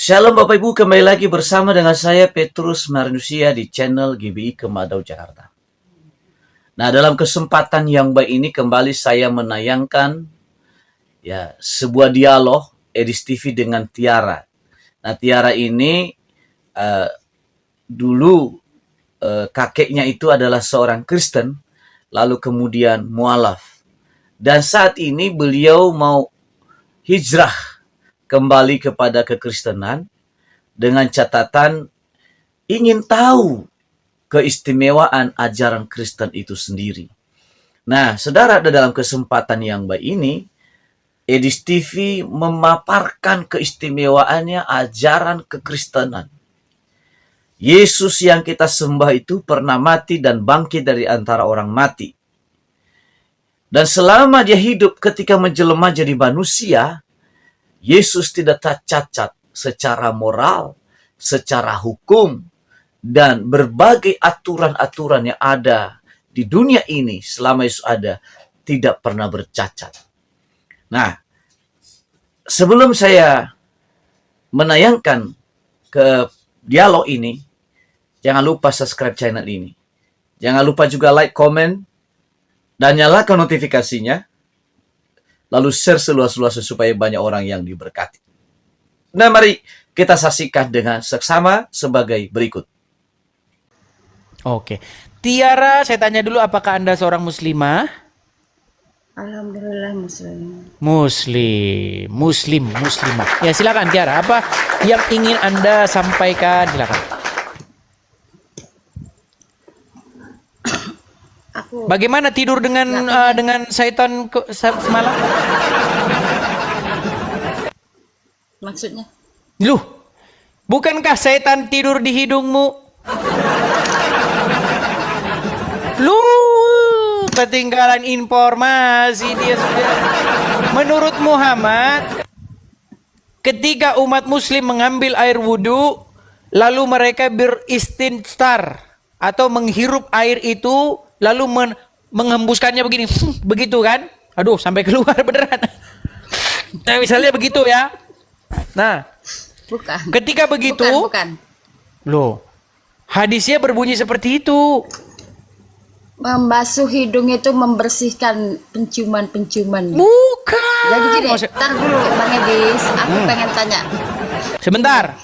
Shalom Bapak Ibu, kembali lagi bersama dengan saya Petrus Manusia di channel GBI Kemadau Jakarta. Nah, dalam kesempatan yang baik ini kembali saya menayangkan sebuah dialog Edis TV dengan Tiara. Nah, Tiara ini dulu kakeknya itu adalah seorang Kristen, lalu kemudian mualaf. Dan saat ini beliau mau hijrah kembali kepada kekristenan dengan catatan ingin tahu keistimewaan ajaran Kristen itu sendiri. Nah, saudara, dalam kesempatan yang baik ini, Edis TV memaparkan keistimewaannya ajaran kekristenan. Yesus yang kita sembah itu pernah mati dan bangkit dari antara orang mati. Dan selama dia hidup ketika menjelma jadi manusia, Yesus tidak cacat secara moral, secara hukum, dan berbagai aturan-aturan yang ada di dunia ini selama Yesus ada tidak pernah bercacat. Nah, sebelum saya menayangkan ke dialog ini, jangan lupa subscribe channel ini. Jangan lupa juga like, komen, dan nyalakan notifikasinya. Lalu share seluas-luasnya supaya banyak orang yang diberkati. Nah, mari kita saksikan dengan seksama sebagai berikut. Oke. Tiara, saya tanya dulu, apakah Anda seorang muslimah? Alhamdulillah muslim. Muslimah. Ya, silakan Tiara. Apa yang ingin Anda sampaikan? Silakan. Bagaimana tidur dengan syaitan semalam? Maksudnya? Loh, bukankah syaitan tidur di hidungmu? Loh, ketinggalan informasi dia sudah. Menurut Muhammad, ketika umat muslim mengambil air wudhu, lalu mereka beristinsar atau menghirup air itu, lalu menghembuskannya begini, begitu kan? Aduh, sampai keluar beneran. Nah, misalnya begitu ya. Nah, Bukan. ketika begitu, Bukan. loh, hadisnya berbunyi seperti itu. Membasuh hidung itu membersihkan penciuman-penciuman. Bukan. Jadi gini, ntar dulu Bang Edis, aku pengen tanya. Sebentar.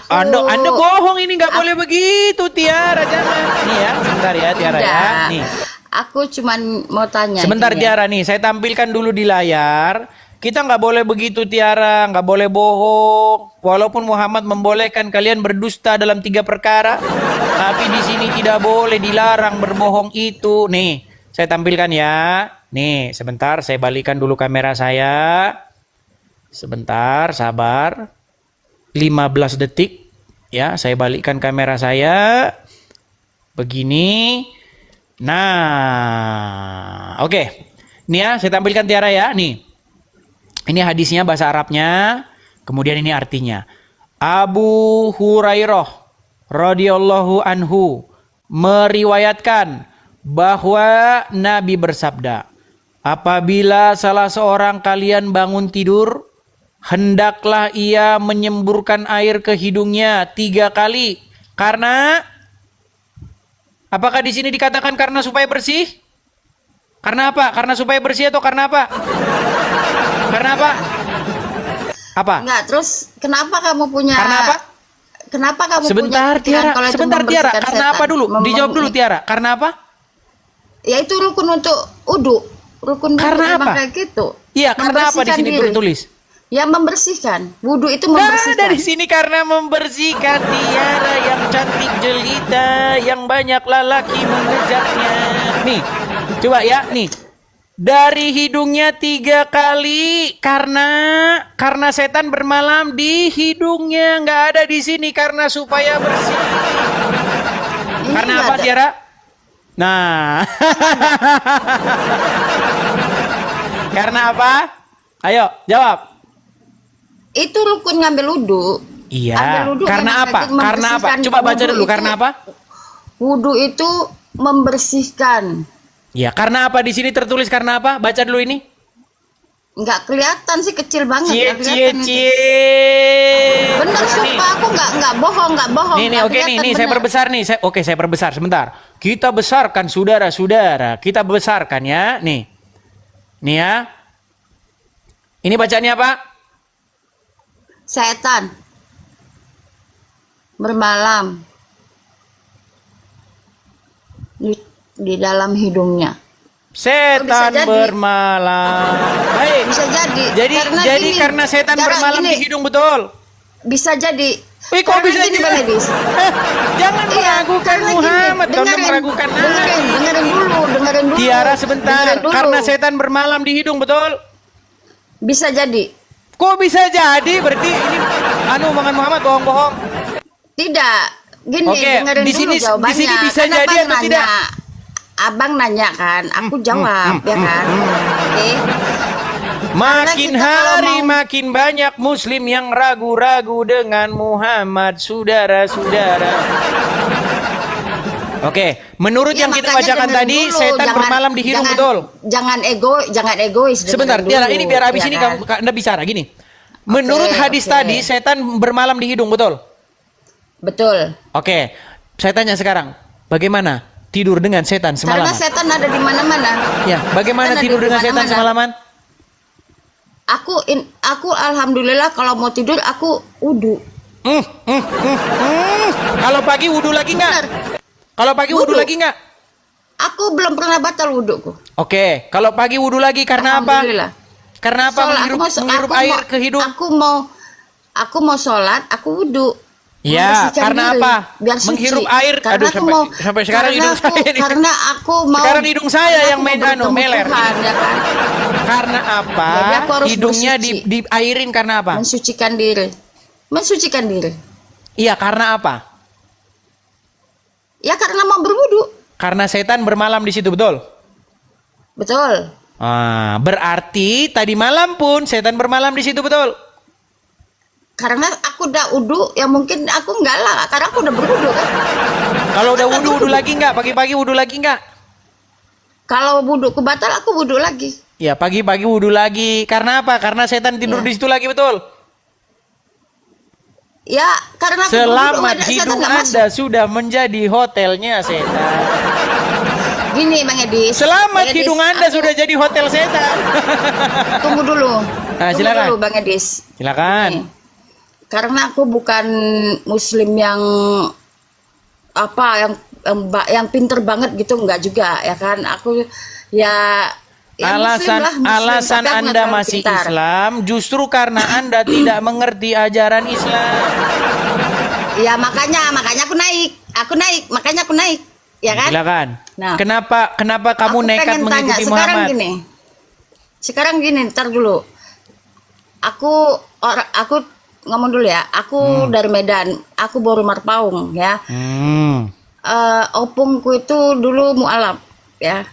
Anda bohong, ini nggak boleh begitu, Tiara, jangan. Nih ya, sebentar ya, Tiara ya. Nih. Aku cuman mau tanya. Sebentar gini Tiara nih, saya tampilkan dulu di layar. Kita nggak boleh begitu, Tiara, nggak boleh bohong. Walaupun Muhammad membolehkan kalian berdusta dalam 3 perkara, tapi di sini tidak boleh, dilarang berbohong itu. Nih, saya tampilkan ya. Nih, sebentar, saya balikan dulu kamera saya. Sebentar, sabar. 15 detik ya, saya balikkan kamera saya begini. Nah, oke. Ini ya, saya tampilkan Tiara ya. Nih, ini hadisnya bahasa Arabnya, kemudian ini artinya. Abu Hurairah radhiyallahu anhu meriwayatkan bahwa Nabi bersabda, apabila salah seorang kalian bangun tidur, hendaklah ia menyemburkan air ke hidungnya 3 kali. Karena, apakah di sini dikatakan karena supaya bersih? Karena apa? Karena supaya bersih atau karena apa? Karena apa? Apa? Enggak, terus kenapa kamu punya? Karena apa? Kenapa kamu Sebentar punya Tiara, kalau itu sebentar Tiara. membersihkan Karena apa setan? dulu? Dijawab dulu Tiara. Karena apa? Ya itu rukun untuk uduk. Rukun Karena wudhu memang apa? kayak gitu. Iya, karena apa di sini Membersihkan diri. tertulis? Ya membersihkan. Wudhu itu Nah, membersihkan. dari sini karena membersihkan Tiara yang cantik jelita, yang banyak lelaki mengejarnya. Nih, coba ya, nih. Dari hidungnya 3 kali karena setan bermalam di hidungnya, nggak ada di sini karena supaya bersih. Ini Karena nggak apa, ada. Tiara? Nah, karena apa? Ayo, jawab. Itu rukun ngambil wudhu. Iya. Ambil wudhu Karena memang apa? kayak Karena apa? membersihkan. Coba baca Wudhu dulu. itu- Karena apa? Wudhu itu membersihkan. Ya, karena apa di sini tertulis karena apa? Baca dulu ini. nggak kelihatan sih, kecil banget. Cie nggak cie kelihatan itu. cie. Bener sumpah, aku nggak bohong, nggak bohong. Nih, nggak oke nih, kelihatan, saya bener. perbesar nih. Saya perbesar sebentar. Kita besarkan saudara-saudara. Kita besarkan ya. Nih ya. Ini bacaannya apa? Setan bermalam di dalam hidungnya. Setan jadi. bermalam. Baik. Bisa jadi. Karena setan bermalam di hidung, betul. Bisa jadi. Wih, kok bisa gini, jadi? Bang Edis. Jangan Iya, meragukan karena gini, Muhammad, kau meragukan Nabi. dengerin dulu. Tiara sebentar. Dengerin dulu. Karena setan bermalam di hidung, betul. Bisa jadi. Kok bisa jadi? Berarti ini omongan Muhammad bohong-bohong. Tidak. Gini, Oke, dengerin di dulu sini- jawabannya. di sini bisa Kan jadi abang atau tidak? Abang nanya kan, aku jawab, ya kan? Oke. Makin kita kalau hari mau- makin banyak muslim yang ragu-ragu dengan Muhammad, saudara-saudara. Oke, menurut Ya, yang kita makanya bacakan dengerin tadi, dulu, setan bermalam di hidung, betul. Jangan egois. Sebentar, dengerin Tiara, dulu, ini biar habis ya ini kan? Anda bicara gini. Menurut hadis oke. tadi, setan bermalam di hidung, betul? Betul. Oke, saya tanya sekarang, bagaimana tidur dengan setan Karena semalaman? setan ada di mana-mana. Ya, bagaimana Setan ada tidur di dengan setan mana-mana. semalaman? Aku alhamdulillah kalau mau tidur aku wudu. Kalau pagi wudhu lagi nggak? Bener. Kalau pagi wudhu Wudhu. lagi nggak? Aku belum pernah batal wuduku. Oke, kalau pagi wudhu lagi karena apa? Alhamdulillah. Karena apa? Sholat, Menghirup air ke hidung? Aku mau sholat, aku wudu. Ya, Membersihkan karena diri, apa? biar suci. Menghirup air. Karena Aduh, aku mau, sampai sekarang karena hidung aku, saya ini. Karena aku mau. Sekarang hidung saya karena yang aku mau bertemu meler. Tuhan, ya kan? Karena apa? Jadi aku harus Hidungnya bersuci. diairin karena apa? Mensucikan diri. Mensucikan diri. Iya, karena apa? Ya karena mau berwudu. Karena setan bermalam di situ, betul? Betul. Ah, berarti tadi malam pun setan bermalam di situ, betul? Karena aku udah wudu, ya mungkin aku enggak lah, karena aku udah berwudu kan. Kalau udah wudhu lagi nggak? Pagi-pagi wudhu lagi nggak? Kalau wuduku batal, aku wudu lagi. Ya, pagi-pagi wudhu lagi. Karena apa? Karena setan tidur Ya. di situ lagi, betul? Ya, karena aku Selamat berwudu, setan hidung nggak masuk. Anda sudah menjadi hotelnya setan. Gini Bang Edi. Selamat Bang Edis, hidung Anda aku- sudah jadi hotel setan. Tunggu dulu. Nah, Tunggu silakan. dulu Bang Edis. Silakan. Nih. Karena aku bukan muslim yang yang pinter banget gitu, enggak juga ya kan. Aku ya muslim lah, muslim, Alasan tapi aku nggak Anda terlalu masih pintar. Islam justru karena Anda tidak mengerti ajaran Islam. Ya makanya makanya aku naik ya kan. Silakan. Nah, Kenapa kamu Aku nekat pengen mengikuti tanya, Muhammad? Sekarang gini, ntar dulu. Aku ngomong dulu ya. Aku dari Medan. Aku baru Marpaung ya. Opungku itu dulu mualaf ya.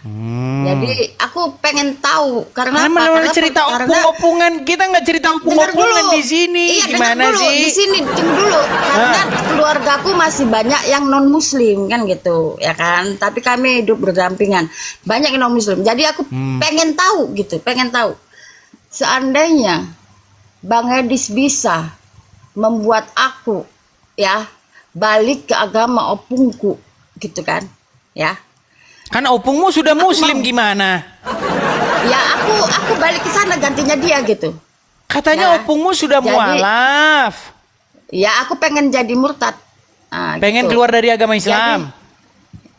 Jadi aku pengen tahu karena Karena cerita opung-opungan, kita nggak cerita opung-opungan di sini. Iya, Gimana dengar dulu. sih? Di sini tunggu dulu. Karena keluargaku masih banyak yang non muslim kan gitu, ya kan. Tapi kami hidup berdampingan. Banyak yang non muslim. Jadi aku pengen tahu gitu, pengen tahu. Seandainya Bang Edis bisa membuat aku ya balik ke agama opungku gitu kan. Ya. Kan opungmu sudah muslim gimana? Ya aku balik ke sana gantinya dia gitu. Katanya Nah, opungmu sudah jadi- mualaf. Ya aku pengen jadi murtad. Nah, Pengen gitu. keluar dari agama Islam.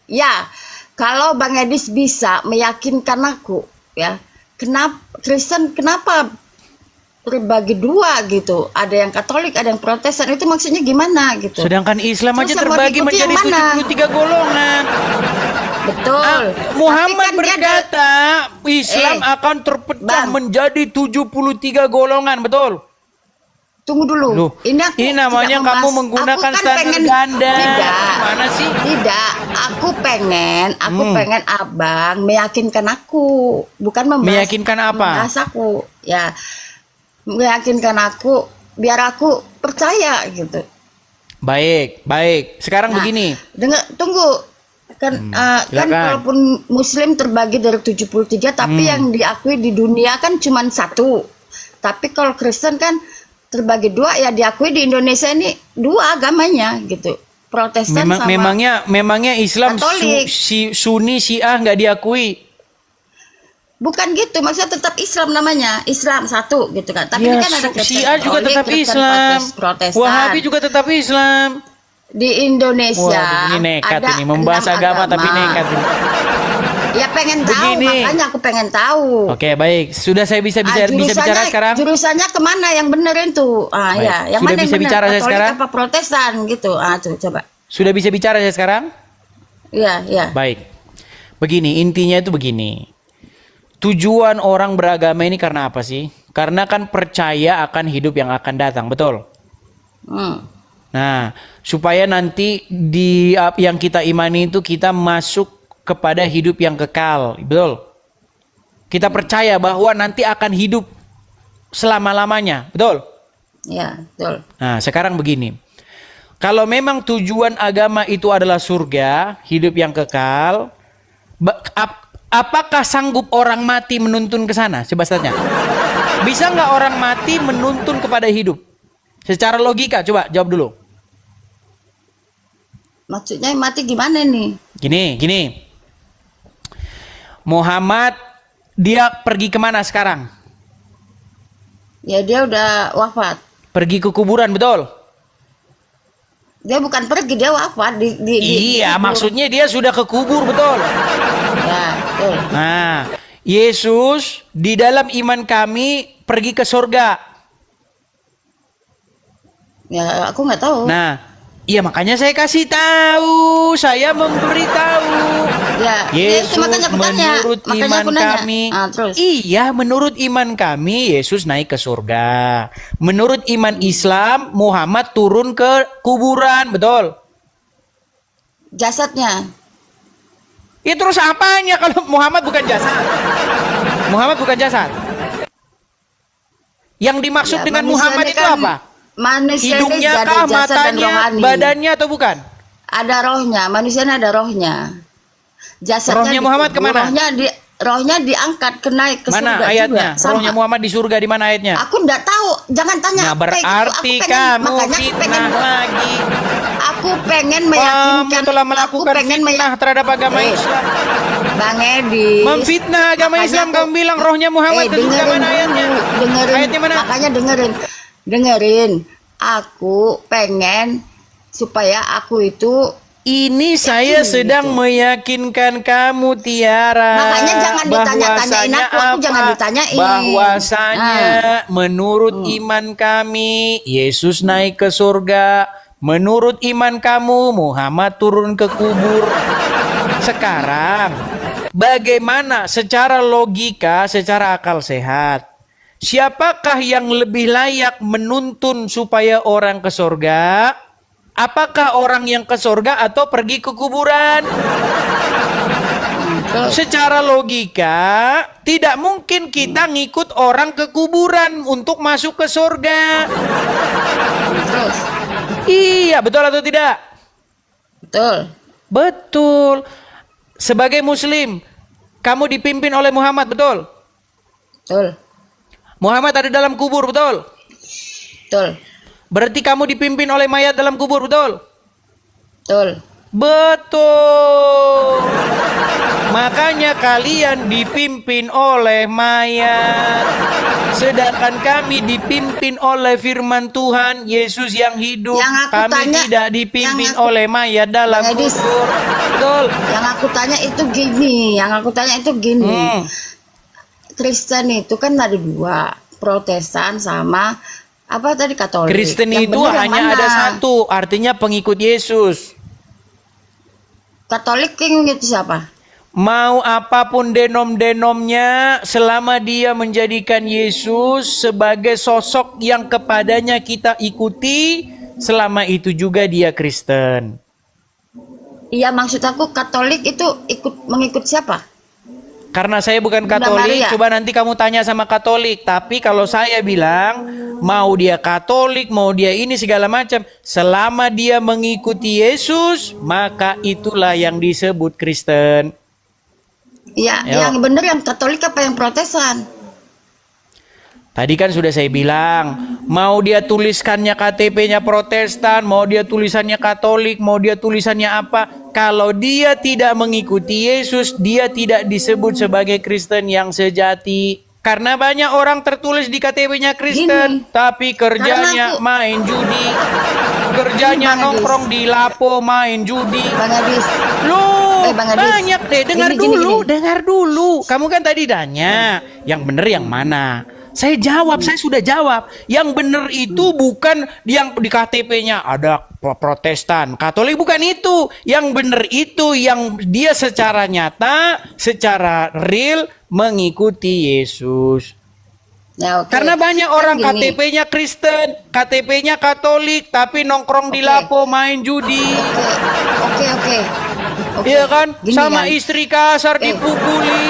Ya, kalau Bang Edis bisa meyakinkan aku, ya, kenapa berbagi dua gitu? Ada yang Katolik, ada yang Protestan, itu maksudnya gimana gitu? Sedangkan Islam Terus aja yang mau terbagi diikuti menjadi yang mana? 73 golongan. Betul. Muhammad Tapi kan dia ada- berkata Islam akan terpecah Bang. menjadi 73 golongan, betul? Tunggu dulu. Loh, ini namanya tidak kamu membahas- menggunakan aku kan standar pengen- ganda. Tidak. Gimana sih? Tidak. Aku pengen abang meyakinkan aku, bukan Meyakinkan apa? membahas aku, ya, meyakinkan aku biar aku percaya gitu. Baik. Sekarang Nah, begini. tunggu. Kan silakan. walaupun Muslim terbagi dari 73, tapi yang diakui di dunia kan cuma satu. Tapi kalau Kristen kan terbagi dua, ya diakui di Indonesia ini dua agamanya gitu. Protestan sama memangnya Islam Katolik. Sunni Syiah nggak diakui. Bukan gitu, maksudnya tetap Islam namanya, Islam satu gitu kan. Tapi Ya, kan ada Kristen Syiah juga Katolik, tetap Kristen Islam. Protestan. Wahabi juga tetap Islam. Di Indonesia Waduh, ini nekat ada ini membahas 6 agama tapi nekat ini. Ya pengen tahu, Begini. makanya aku pengen tahu. Oke, baik. Sudah saya bisa Jurusannya- bicara sekarang? Jurusannya kemana yang bener itu? Baik. Ya, yang Sudah mana bisa yang bener? bicara saya Katolik sekarang? apa Protestan gitu? Tuh coba. Sudah bisa bicara saya sekarang? Iya. Baik. Begini, intinya itu begini. Tujuan orang beragama ini karena apa sih? Karena kan percaya akan hidup yang akan datang, betul? Hmm. Nah, supaya nanti yang kita imani itu kita masuk kepada hidup yang kekal, betul? Kita percaya bahwa nanti akan hidup selama-lamanya, betul? Ya, betul. Nah, sekarang begini. Kalau memang tujuan agama itu adalah surga, hidup yang kekal, apakah sanggup orang mati menuntun ke sana? Coba tanya. Bisa nggak orang mati menuntun kepada hidup? Secara logika, coba jawab dulu. Maksudnya mati gimana nih? Gini. Muhammad, dia pergi kemana sekarang? Ya dia udah wafat. Pergi ke kuburan, betul? Dia bukan pergi, dia wafat Iya, maksudnya dia sudah ke kubur, betul? Ya, betul. Nah, Yesus di dalam iman kami pergi ke surga. Ya, aku nggak tahu. Nah, iya makanya saya kasih tahu, saya memberitahu. Ya, Yesus itu makanya aku tanya. menurut Makanya iman aku nanya. kami. Terus. Iya, menurut iman kami Yesus naik ke surga. Menurut iman Islam Muhammad turun ke kuburan, betul? Jasadnya. Ya terus apanya kalau Muhammad bukan jasad? Muhammad bukan jasad. Yang dimaksud Ya, dengan manusia Muhammad ini itu kan apa? Manusia ini Hidungnya jadi kah, jasad dan matanya, rohani. badannya atau bukan? Ada rohnya, manusia ini ada rohnya. Jasadnya Rohnya Muhammad kemana? Rohnya diangkat naik ke Mana surga ayatnya? juga. Sama. Rohnya Muhammad di surga di mana ayatnya? Aku nggak tahu, jangan tanya. Nah, aku kayak gitu. berarti Aku pengen- kamu makanya aku fitnah pengen, lagi. aku pengen meyakinkan. Kamu telah aku melakukan pengen fitnah terhadap agama Islam. Bang Edi. Memfitnah agama Makanya Islam, aku- kamu bilang rohnya Muhammad ke surga, dengerin mana ayatnya? dulu, dengerin. Ayatnya mana? Makanya dengerin. Aku pengen supaya aku itu Ini saya sedang meyakinkan kamu, Tiara. Makanya jangan ditanya-tanyain aku jangan ditanyain. Bahwasanya menurut iman kami Yesus naik ke surga. Menurut iman kamu Muhammad turun ke kubur. Sekarang bagaimana secara logika, secara akal sehat? Siapakah yang lebih layak menuntun supaya orang ke surga? Apakah orang yang ke surga atau pergi ke kuburan? Secara logika, tidak mungkin kita ngikut orang ke kuburan untuk masuk ke surga. terus Iya, betul atau tidak? betul. Betul. Sebagai muslim, kamu dipimpin oleh Muhammad, betul? Betul. Muhammad ada dalam kubur, betul? Betul. Berarti kamu dipimpin oleh mayat dalam kubur, betul? Betul. Betul. Makanya kalian dipimpin oleh mayat. Sedangkan kami dipimpin oleh firman Tuhan, Yesus yang hidup. Yang aku Kami tanya- tidak dipimpin yang aku- oleh mayat dalam Bang Edis. kubur. Betul. Yang aku tanya itu gini. Kristen itu kan ada dua, Protestan sama apa tadi Katolik. Kristen Yang itu bener yang hanya mana? ada satu, artinya pengikut Yesus. Katolik yang itu siapa? Mau apapun denom-denomnya, selama dia menjadikan Yesus sebagai sosok yang kepadanya kita ikuti, selama itu juga dia Kristen. Iya, maksud aku Katolik itu mengikut siapa? Karena saya bukan Bunda Katolik, Maria. coba nanti kamu tanya sama Katolik. Tapi kalau saya bilang, mau dia Katolik, mau dia ini segala macam, selama dia mengikuti Yesus, maka itulah yang disebut Kristen. Iya, Yo. yang bener yang Katolik apa yang Protesan? Tadi kan sudah saya bilang, mau dia tuliskannya KTP-nya Protestan, mau dia tulisannya Katolik, mau dia tulisannya apa, kalau dia tidak mengikuti Yesus, dia tidak disebut sebagai Kristen yang sejati. Karena banyak orang tertulis di KTP-nya Kristen, Gini, tapi kerjanya karena aku- main judi. Kerjanya Gini, Bang nongkrong di lapo main judi. Bang Adis. Loh, Bang Adis. banyak deh. Dengar Gini, gini, dulu, gini. dengar dulu. Kamu kan tadi tanya, yang bener yang mana? Saya jawab, saya sudah jawab. Yang bener itu bukan yang di KTP-nya ada Protestan, Katolik, bukan itu. Yang bener itu yang dia secara nyata, secara real mengikuti Yesus. Ya, oke. Karena banyak Kan orang gini. KTP-nya Kristen, KTP-nya Katolik, tapi nongkrong di Oke. lapo main judi. Oke. Oke. Iya kan? Gini Sama kan. istri kasar dipukuli.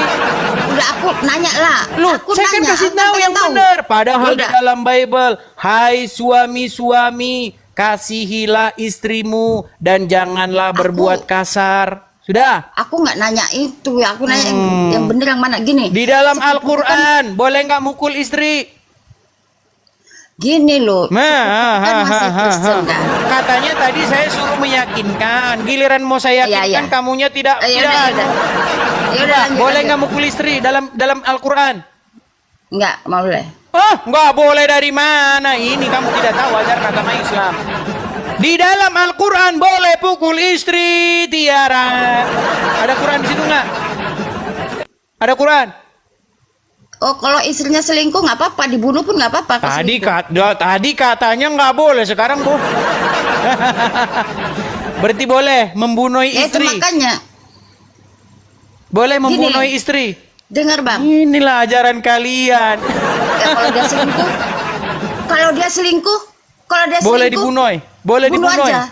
Udah aku nanya lah. Loh, Aku saya kan nanya, kasih aku tahu pengen yang benar. Padahal di Yaudah. dalam Bible, hai suami-suami, kasihilah istrimu dan janganlah berbuat kasar. Sudah. Aku nggak nanya itu ya. Aku nanya yang bener yang mana. Gini. Di dalam Al-Quran, boleh nggak mukul istri? Gini loh. Nah, Kan masih Kristen kan. katanya tadi saya suruh meyakinkan. Giliran mau saya Iya, yakinkan, iya. kamunya tidak. Yaudah. Coba, boleh nggak mukul istri dalam Al-Quran? Nggak, boleh. Oh, nggak boleh dari mana? Ini kamu tidak tahu ajaran agama Islam. Di dalam Al-Quran boleh pukul istri, Tiara. Ada Quran di situ nggak? Ada Quran. Oh, kalau istrinya selingkuh nggak apa-apa, dibunuh pun nggak apa-apa. kalau selingkuh. Tadi katanya nggak boleh, sekarang bu. Berarti boleh membunuh Ya, itu istri. makanya. Boleh membunuh Gini. istri. Dengar bang, Inilah ajaran kalian. ya, kalau dia selingkuh, kalau dia selingkuh, Boleh dibunuh. Boleh bunuh dibunuh. aja.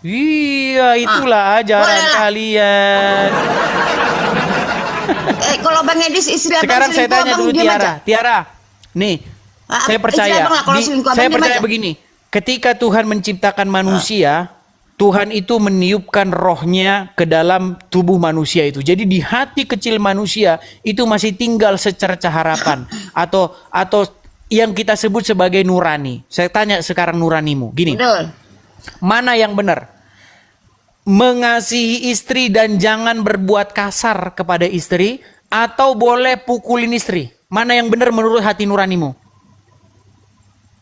Iya, itulah ajaran boleh lah. kalian. Kalau bang Edis istri abang Sekarang saya selingkuh, tanya abang dulu diam Tiara. aja. Tiara, nih, Ah, saya istri percaya. abang lah kalau selingkuh, abang Saya diam percaya aja. begini. Ketika Tuhan menciptakan manusia, Tuhan itu meniupkan rohnya ke dalam tubuh manusia itu. Jadi di hati kecil manusia itu masih tinggal secercah harapan atau yang kita sebut sebagai nurani. Saya tanya sekarang nuranimu, gini. Betul. Mana yang benar? Mengasihi istri dan jangan berbuat kasar kepada istri, atau boleh pukulin istri? Mana yang benar menurut hati nuranimu?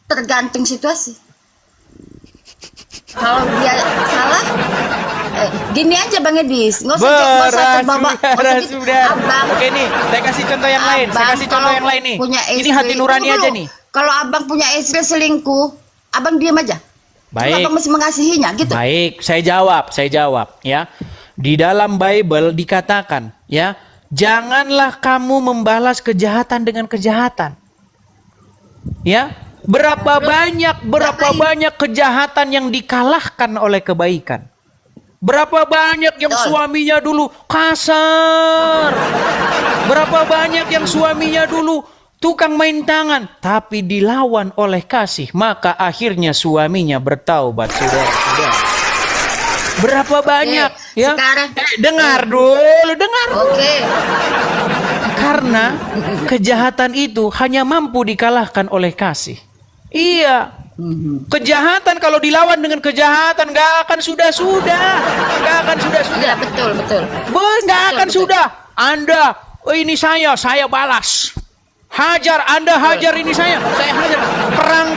Tergantung situasi. Kalau dia salah, gini aja bang Edis, nggak usah terbawa. Sudah. Oke nih, saya kasih contoh yang lain. Saya kasih contoh yang lain nih. Ini hati nurani aja nih. Kalau abang punya istri selingkuh, abang diam aja. Baik. Abang masih mengasihinya gitu. Baik, saya jawab ya. Di dalam Bible dikatakan ya, janganlah kamu membalas kejahatan dengan kejahatan. Ya, berapa banyak kejahatan yang dikalahkan oleh kebaikan. Berapa banyak yang Betul. suaminya dulu kasar. Berapa banyak yang suaminya dulu tukang main tangan, tapi dilawan oleh kasih, maka akhirnya suaminya bertaubat, saudara. Berapa banyak ya? Sekarang, Dengar dulu, dengar. oke. Karena kejahatan itu hanya mampu dikalahkan oleh kasih. Iya. Kejahatan kalau dilawan dengan kejahatan gak akan sudah-sudah. Gak akan sudah-sudah. Ya betul. Gak akan betul. sudah. Anda, oh ini saya balas. Hajar, Anda hajar ini saya hajar. Perang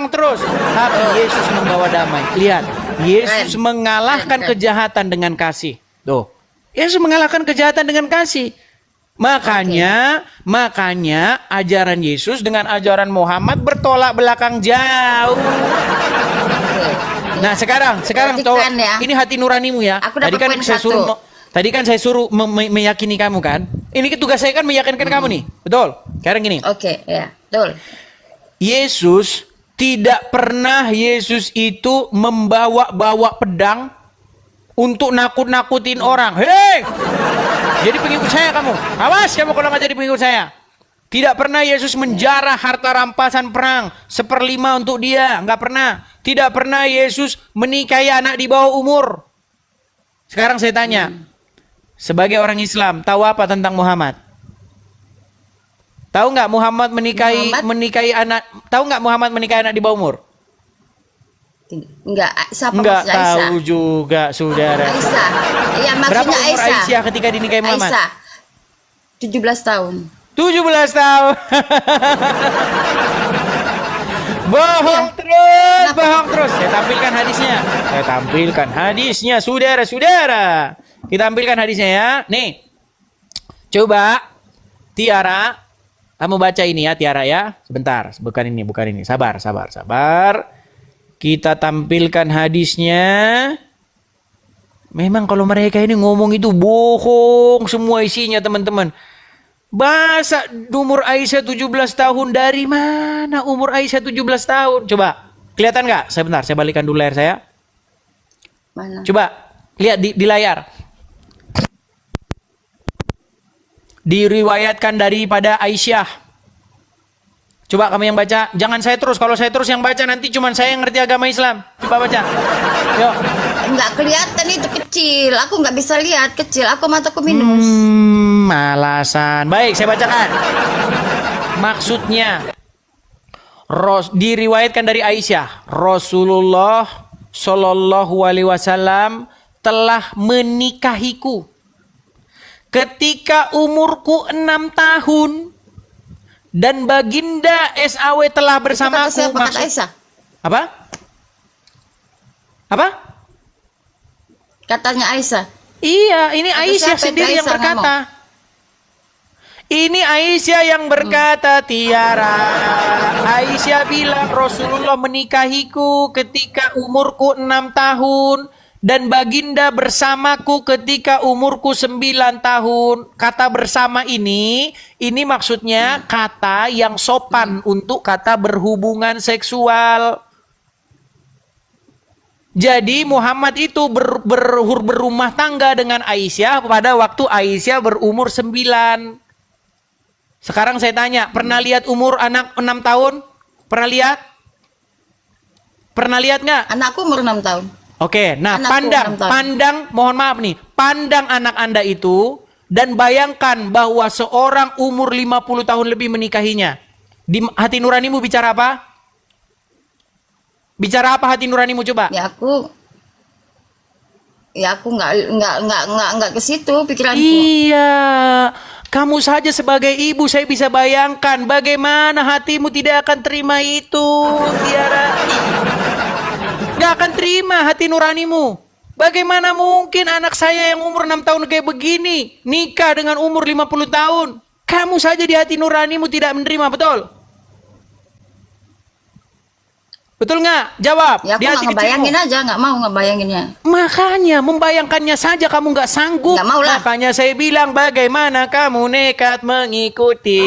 terus. Tapi Yesus membawa damai. Lihat, Yesus mengalahkan kejahatan dengan kasih. Tuh, Yesus mengalahkan kejahatan dengan kasih. Makanya ajaran Yesus dengan ajaran Muhammad bertolak belakang jauh. Nah, sekarang Berarti coba, keren ya. ini hati nuranimu ya. Aku dapat poin satu. Tadi kan saya suruh meyakini kamu kan. Ini tugas saya kan meyakinkan kamu nih. Betul. Sekarang gini. Oke, ya, betul. Yesus tidak pernah Yesus itu membawa pedang untuk nakut-nakutin orang. Hei! Jadi pengikut saya kamu. Awas kamu kalau nggak jadi pengikut saya. Tidak pernah Yesus menjarah harta rampasan perang 1/5 untuk dia. Nggak pernah. Tidak pernah Yesus menikahi anak di bawah umur. Sekarang saya tanya. Sebagai orang Islam, tahu apa tentang Muhammad? Tahu nggak Muhammad menikahi anak? Tahu nggak Muhammad menikahi anak di bawah umur? Enggak, siapa Enggak maksudnya Aisyah? tahu juga, saudara. Aisyah. Iya, Berapa maksudnya umur Aisyah. Aisyah ketika dinikahi Muhammad? Aisyah. 17 tahun. 17 tahun. Bohong Iya. terus, bohong terus. Saya tampilkan hadisnya. Saya tampilkan hadisnya, saudara-saudara. Kita tampilkan hadisnya ya. Nih. Coba Tiara, kamu baca ini ya, Tiara ya. Sebentar, bukan ini. Sabar. Kita tampilkan hadisnya. Memang kalau mereka ini ngomong itu bohong semua isinya, teman-teman. Masa umur Aisyah 17 tahun, dari mana umur Aisyah 17 tahun? Coba, kelihatan nggak? Sebentar, saya balikan dulu layar saya. Mana? Coba, lihat di layar. Diriwayatkan daripada Aisyah. Coba kamu yang baca, jangan saya terus. Kalau saya terus yang baca nanti cuma saya yang ngerti agama Islam. Coba baca. Yuk. Enggak kelihatan, itu kecil. Aku nggak bisa lihat, kecil. Aku mataku minus. Alasan. Baik, saya bacakan. Maksudnya, diriwayatkan dari Aisyah, Rasulullah Shallallahu Alaihi Wasallam telah menikahiku ketika umurku 6 tahun. Dan baginda SAW telah bersamaku. Kata siapa? Kata Aisyah. Apa? Apa? Katanya Aisyah. Iya, ini Kata Aisyah siapa? sendiri yang Aisyah berkata. Ini Aisyah yang berkata, Tiara. Aisyah bilang Rasulullah menikahiku ketika umurku 6 tahun. Dan baginda bersamaku ketika umurku 9 tahun. Kata bersama ini maksudnya kata yang sopan untuk kata berhubungan seksual. Jadi Muhammad itu berumah tangga dengan Aisyah pada waktu Aisyah berumur 9. Sekarang saya tanya, pernah lihat umur anak 6 tahun? Pernah lihat? Pernah lihat nggak? Anakku umur 6 tahun. Oke, nah Anakku 6 tahun. pandang, mohon maaf nih, pandang anak Anda itu dan bayangkan bahwa seorang umur 50 tahun lebih menikahinya. Di hati nuranimu bicara apa? Bicara apa hati nuranimu coba? Ya aku nggak ke situ pikiranku. Iya, kamu saja sebagai ibu saya bisa bayangkan bagaimana hatimu tidak akan terima itu, Tiara. Gak akan terima hati nuranimu. Bagaimana mungkin anak saya yang umur 6 tahun kayak begini nikah dengan umur 50 tahun? Kamu saja di hati nuranimu tidak menerima, betul? Betul nggak? Jawab. Ya aku di hati nggak ngebayangin kecilmu. aja, nggak mau ngebayanginnya. Makanya membayangkannya saja kamu nggak sanggup. Nggak mau lah. Makanya saya bilang bagaimana kamu nekat mengikuti.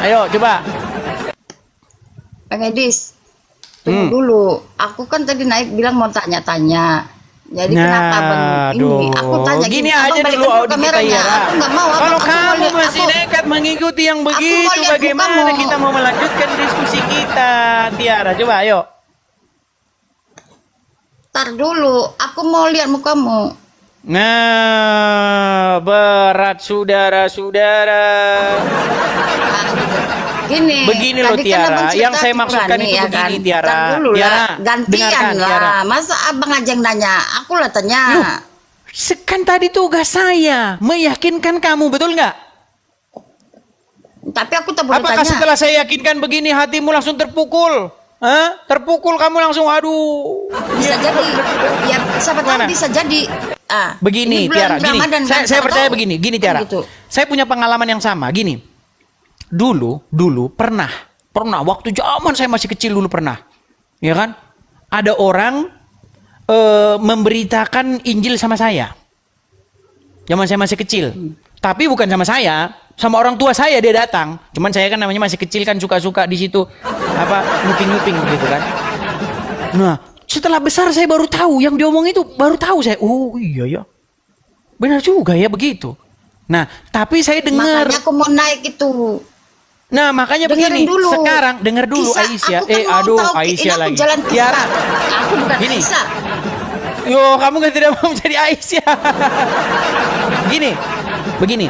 Ayo coba. Bang Edis, tunggu dulu. Aku kan tadi naik bilang mau tanya-tanya. Jadi kenapa Bang ini? Aku tanya gini Abang aja balikin dulu dulu audit kita kameranya. ya. Aku nggak mau. Kalau aku mau kamu lihat- masih nekat mengikuti yang begitu, lihat bagaimana mukamu. kita mau melanjutkan diskusi kita, Tiara? Coba ayo. Tar dulu, aku mau lihat mukamu. Nah, berat saudara-saudara. Nah, gitu. Gini, Begini loh, tadi kan Tiara, Abang cerita yang saya Quran maksudkan nih, itu ya begini, kan? Tiara. Tar dulu Tiara, lah, gantian dengarkan, lah. Tiara. Masa abang aja yang nanya, aku lah tanya. Kan tadi tugas saya meyakinkan kamu, betul nggak? Tapi aku tak boleh Apakah tanya. setelah saya yakinkan begini hatimu langsung terpukul? Hah? Terpukul kamu langsung, aduh. Bisa jadi, ya siapa tahu Mana? bisa jadi. Begini, ini bulan Tiara, gini. Ramadan, kan? Saya Siapa percaya tahu. begini, gini Kan Tiara. gitu. Saya punya pengalaman yang sama, gini. Dulu pernah waktu zaman saya masih kecil dulu pernah. Ya kan? Ada orang memberitakan Injil sama saya. Zaman saya masih kecil. Tapi bukan sama saya, sama orang tua saya dia datang. Cuman saya kan namanya masih kecil kan suka-suka di situ nguping-nguping gitu kan. Nah, setelah besar saya baru tahu yang diomong itu, baru tahu saya. Oh iya ya. Benar juga ya begitu. Nah, tapi saya dengar. Makanya aku mau naik itu. Nah, makanya Dengerin begini. dulu. Sekarang dengar dulu Isa, Aisyah. aku kan mau Aduh, tahu, ini Aisyah aku lagi. jalan Isa. Tiara. Aku bukan Gini. Isa. Yo, kamu gak tidak mau menjadi Aisyah. Begini.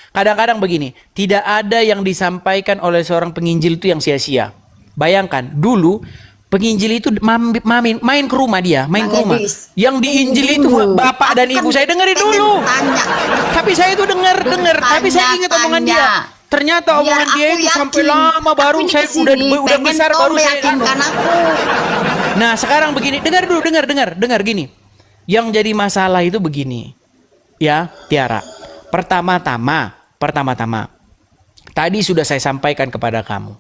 Kadang-kadang begini, tidak ada yang disampaikan oleh seorang penginjil itu yang sia-sia. Bayangkan, dulu penginjil itu main ke rumah dia, main ke Bang rumah. Edis, Yang diinjil itu tunggu. bapak dan Aku ibu. kan Saya dengerin pengen dulu. tanya. Tapi saya itu dengar, tapi saya ingat omongan dia. Ternyata Biar omongan dia aku itu sampai yakin. lama baru Aku ini saya kesini udah pengen besar kau baru saya meyakinkan aku. Nah, sekarang begini, dengar dulu, dengar gini. Yang jadi masalah itu begini. Ya, Tiara. Pertama-tama, tadi sudah saya sampaikan kepada kamu.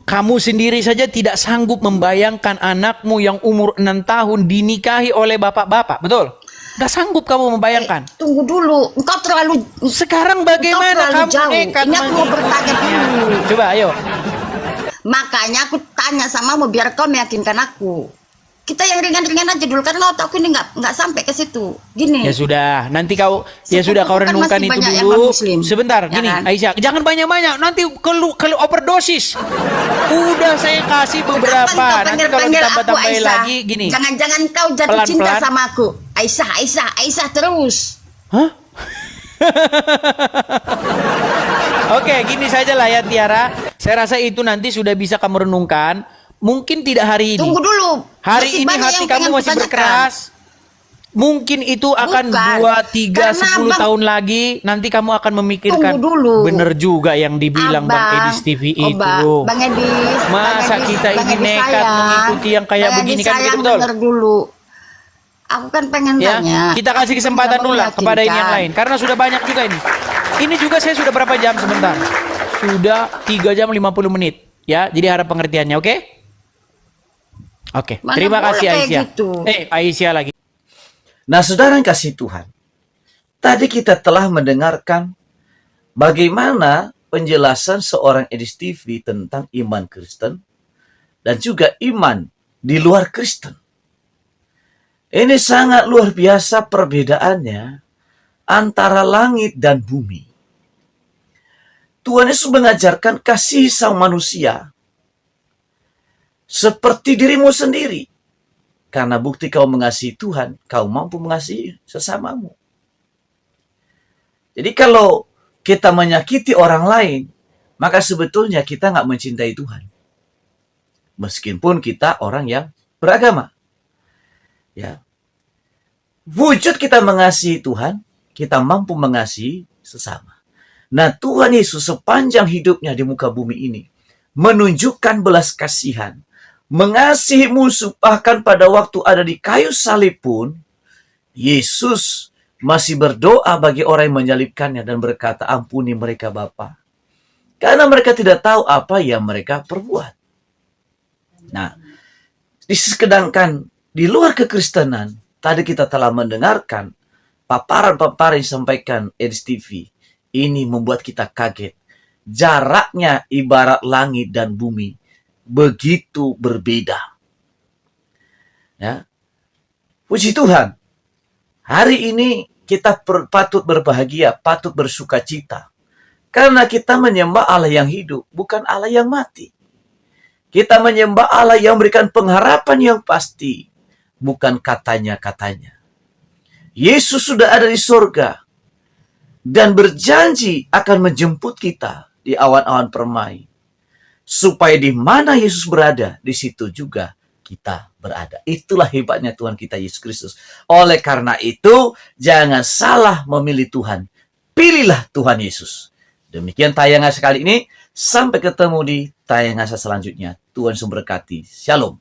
Kamu sendiri saja tidak sanggup membayangkan anakmu yang umur 6 tahun dinikahi oleh bapak-bapak, betul? Gak sanggup kamu membayangkan. Tunggu dulu, engkau terlalu Sekarang bagaimana terlalu kamu jauh. nekat Ini aku mau bertanya dulu. Coba, ayo. Makanya aku tanya samamu biar kau meyakinkan aku. Kita yang ringan-ringan aja dulu karena otakku ini nggak sampai ke situ. Gini. Ya sudah, nanti kau Sepupuku kan renungkan masih itu banyak yang dulu. non-muslim. Sebentar, Ya gini, kan? Aisyah, jangan banyak-banyak. Nanti kalau overdosis. Udah saya kasih beberapa. Kapan kau Nanti kalau panggil-panggil aku ditambah-tambahin Aisyah? lagi, gini. Jangan-jangan kau jatuh Pelan-pelan. cinta sama aku. Aisyah terus. Hah? Oke, gini saja lah ya Tiara. Saya rasa itu nanti sudah bisa kamu renungkan. Mungkin tidak hari ini. Tunggu dulu. Hari Masih ini banyak hati yang kamu pengen masih kutanyakan. berkeras. Mungkin itu akan Bukan. 2, 3, Karena 10 Abang- tahun lagi. Nanti kamu akan memikirkan. Tunggu dulu. Bener juga yang dibilang Bang Edis TV itu. Bang Edis. Masa Bang Edis, kita Bang ini Edis nekat sayang. mengikuti yang kayak Bang begini Edis kan, sayang, begitu, betul? denger dulu. Aku kan pengen Ya, tanya. kita kasih kesempatan Kenapa dulu lah meyakinkan? kepada ini yang lain. Karena sudah banyak juga ini. Ini juga saya sudah berapa jam sebentar. Sudah 3 jam 50 menit. Ya, jadi harap pengertiannya, oke? Oke, Mana terima boleh kasih kayak Aisyah. gitu. Aisyah lagi. Nah, saudara yang kasih Tuhan, tadi kita telah mendengarkan bagaimana penjelasan seorang Edis TV tentang iman Kristen dan juga iman di luar Kristen. Ini sangat luar biasa perbedaannya antara langit dan bumi. Tuhan Yesus mengajarkan kasih sama manusia seperti dirimu sendiri. Karena bukti kau mengasihi Tuhan, kau mampu mengasihi sesamamu. Jadi kalau kita menyakiti orang lain, maka sebetulnya kita nggak mencintai Tuhan. Meskipun kita orang yang beragama. Ya. Wujud kita mengasihi Tuhan, kita mampu mengasihi sesama. Nah, Tuhan Yesus sepanjang hidupnya di muka bumi ini menunjukkan belas kasihan, mengasihi musuh, bahkan pada waktu ada di kayu salib pun, Yesus masih berdoa bagi orang yang menyalibkannya dan berkata, ampuni mereka Bapa. Karena mereka tidak tahu apa yang mereka perbuat. Nah, sedangkan di luar kekristenan, tadi kita telah mendengarkan paparan-paparan yang disampaikan Edis TV. Ini membuat kita kaget. Jaraknya ibarat langit dan bumi. Begitu berbeda. Ya. Puji Tuhan. Hari ini kita patut berbahagia, patut bersuka cita. Karena kita menyembah Allah yang hidup, bukan Allah yang mati. Kita menyembah Allah yang memberikan pengharapan yang pasti, bukan katanya-katanya. Yesus sudah ada di surga dan berjanji akan menjemput kita di awan-awan permai. Supaya di mana Yesus berada, di situ juga kita berada. Itulah hebatnya Tuhan kita Yesus Kristus. Oleh karena itu, jangan salah memilih Tuhan. Pilihlah Tuhan Yesus. Demikian tayangan sekali ini. Sampai ketemu di tayangan selanjutnya. Tuhan memberkati. Shalom.